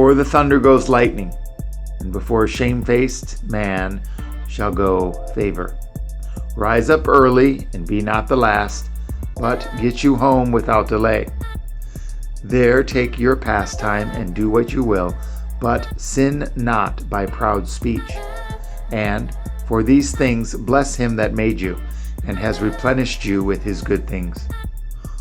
Before the thunder goes lightning, and before shamefaced man shall go favor. Rise up early, and be not the last, but get you home without delay. There take your pastime, and do what you will, but sin not by proud speech. And for these things bless him that made you, and has replenished you with his good things.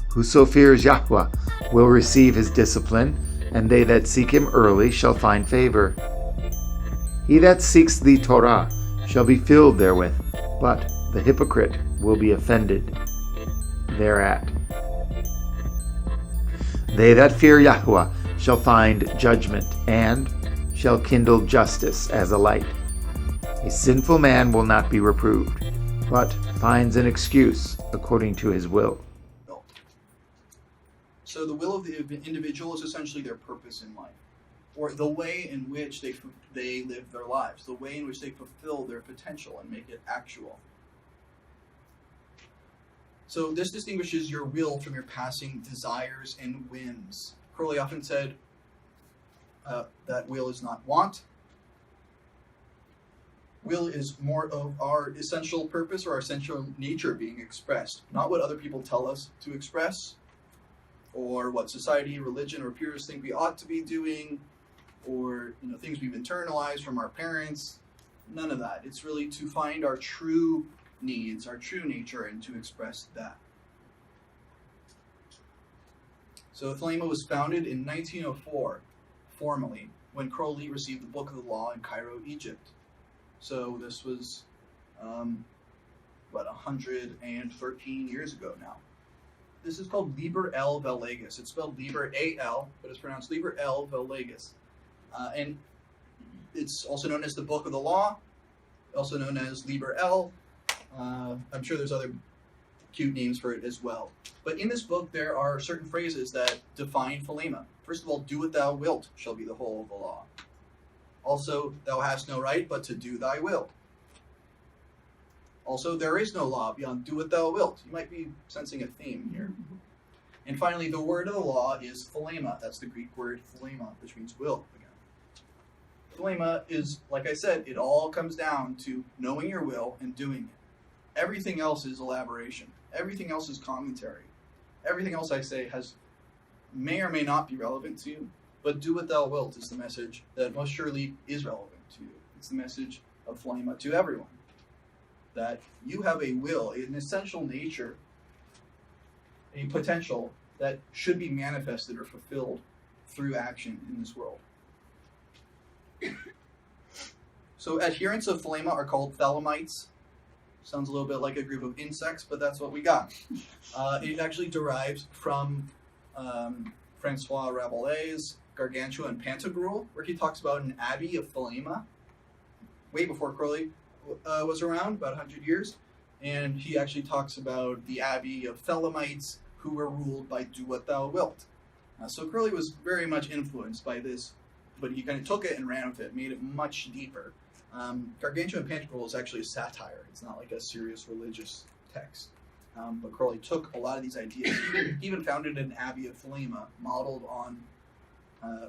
Whoso fears Yahweh will receive his discipline, and they that seek him early shall find favor. He that seeks the Torah shall be filled therewith, but the hypocrite will be offended thereat. They that fear Yahweh shall find judgment, and shall kindle justice as a light. A sinful man will not be reproved, but finds an excuse according to his will. So the will of the individual is essentially their purpose in life, or the way in which they live their lives, the way in which they fulfill their potential and make it actual. So this distinguishes your will from your passing desires and whims. Crowley often said that will is not want. Will is more of our essential purpose or our essential nature being expressed, not what other people tell us to express, or what society, religion, or peers think we ought to be doing, or things we've internalized from our parents. None of that. It's really to find our true needs, our true nature, and to express that. So Thelema was founded in 1904, formally, when Crowley received the Book of the Law in Cairo, Egypt. So this was, 113 years ago now. This is called Liber El Vel Legis. It's spelled Liber A-L, but it's pronounced Liber El Vel Legis. And it's also known as the Book of the Law, also known as Liber El. I'm sure there's other cute names for it as well. But in this book, there are certain phrases that define Thelema. First of all, do what thou wilt shall be the whole of the law. Also, thou hast no right but to do thy will. Also, there is no law beyond do what thou wilt. You might be sensing a theme here. And finally, the word of the law is thelema. That's the Greek word thelema, which means will again. Thelema is, like I said, it all comes down to knowing your will and doing it. Everything else is elaboration. Everything else is commentary. Everything else I say may or may not be relevant to you, but do what thou wilt is the message that most surely is relevant to you. It's the message of thelema to everyone. That you have a will, an essential nature, a potential that should be manifested or fulfilled through action in this world. So adherents of thelema are called Thelemites. Sounds a little bit like a group of insects, but that's what we got. It actually derives from Francois Rabelais' Gargantua and Pantagruel, where he talks about an abbey of Thelema, way before Crowley was around, about 100 years, and he actually talks about the abbey of Thelemites who were ruled by do what thou wilt. So Crowley was very much influenced by this, but he kind of took it and ran with it, made it much deeper. Gargantua and Pantagruel is actually a satire. It's not like a serious religious text. But Crowley took a lot of these ideas. He even founded an abbey of Thelema, modeled on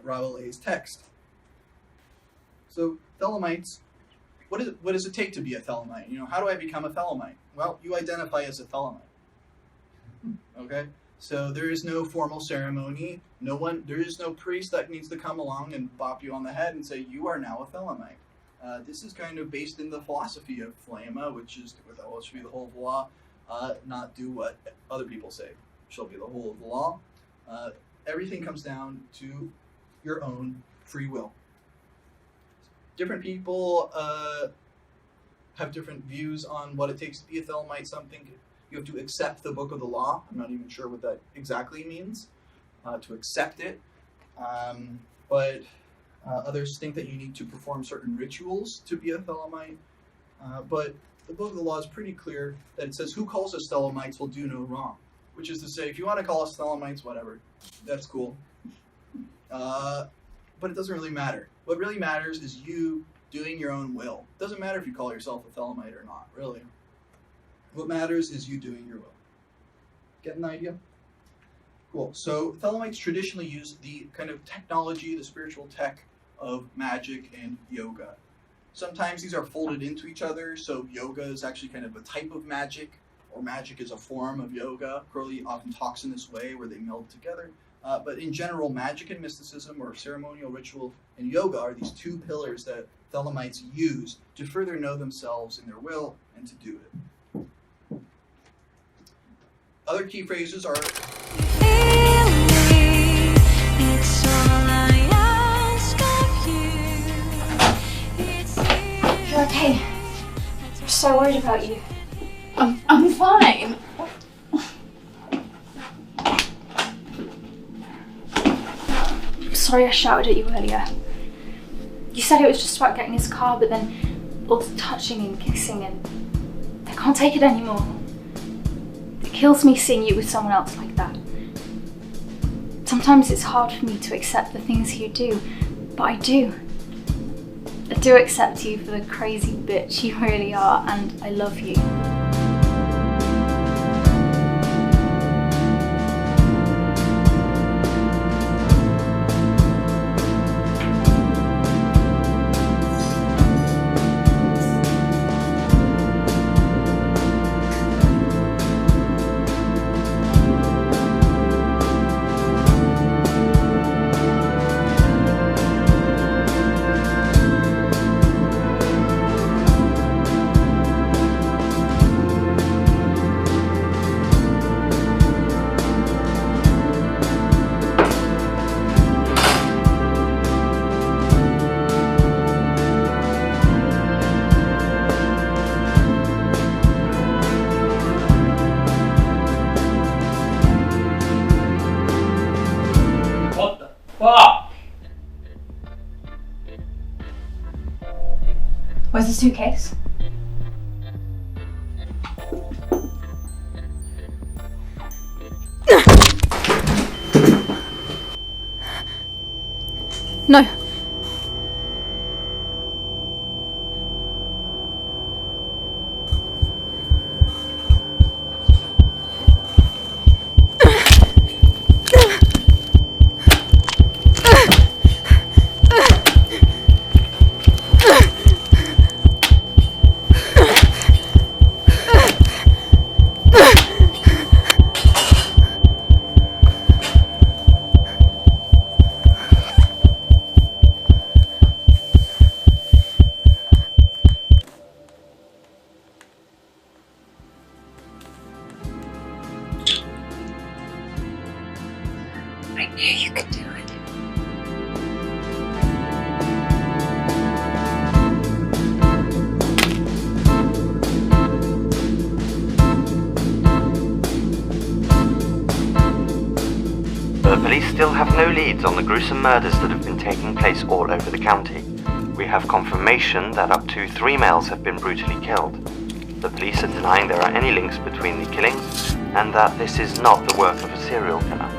Rabelais' text. So Thelemites, what does it take to be a Thelemite? How do I become a Thelemite? Well, you identify as a Thelemite. Okay? So there is no formal ceremony. There is no priest that needs to come along and bop you on the head and say, you are now a Thelemite. This is kind of based in the philosophy of Thelema, which is, well, it should be the whole of the law, not do what other people say. Shall be the whole of the law. Everything comes down to your own free will. Different people have different views on what it takes to be a Thelemite. Some think you have to accept the Book of the Law. I'm not even sure what that exactly means, to accept it. But others think that you need to perform certain rituals to be a Thelemite. But the Book of the Law is pretty clear that it says, who calls us Thelemites will do no wrong. Which is to say, if you want to call us Thelemites, whatever, that's cool. But it doesn't really matter. What really matters is you doing your own will. It doesn't matter if you call yourself a Thelemite or not, really. What matters is you doing your will. Get an idea? Cool. So Thelemites traditionally use the kind of technology, the spiritual tech, of magic and yoga. Sometimes these are folded into each other, so yoga is actually kind of a type of magic, or magic is a form of yoga. Crowley often talks in this way, where they meld together. But in general, magic and mysticism, or ceremonial ritual and yoga, are these two pillars that Thelemites use to further know themselves in their will and to do it. Other key phrases are... You're okay. I'm so worried about you. I'm fine. I'm sorry I shouted at you earlier. You said it was just about getting his car, but then all the touching and kissing, and I can't take it anymore. It kills me seeing you with someone else like that. Sometimes it's hard for me to accept the things you do, but I do. I do accept you for the crazy bitch you really are, and I love you. Fuck! Where's the suitcase? No. I knew you could do it. The police still have no leads on the gruesome murders that have been taking place all over the county. We have confirmation that up to 3 males have been brutally killed. The police are denying there are any links between the killings and that this is not the work of a serial killer.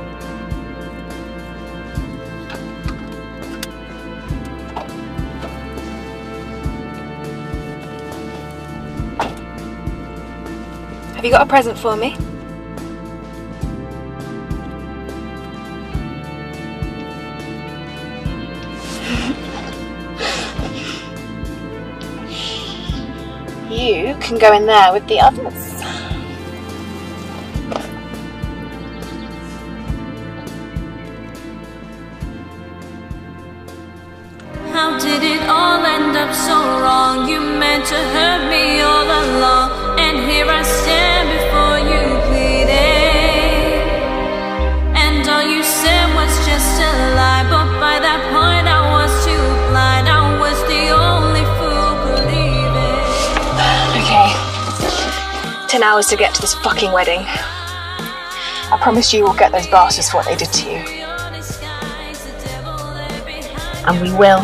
Have you got a present for me? You can go in there with the others. How did it all end up so wrong? You meant to hurt me all along, and here I stand before you pleading. And all you said was just a lie, but by that point I was too blind. I was the only fool believing. Okay. 10 hours to get to this fucking wedding. I promise you we'll get those bastards for what they did to you. And we will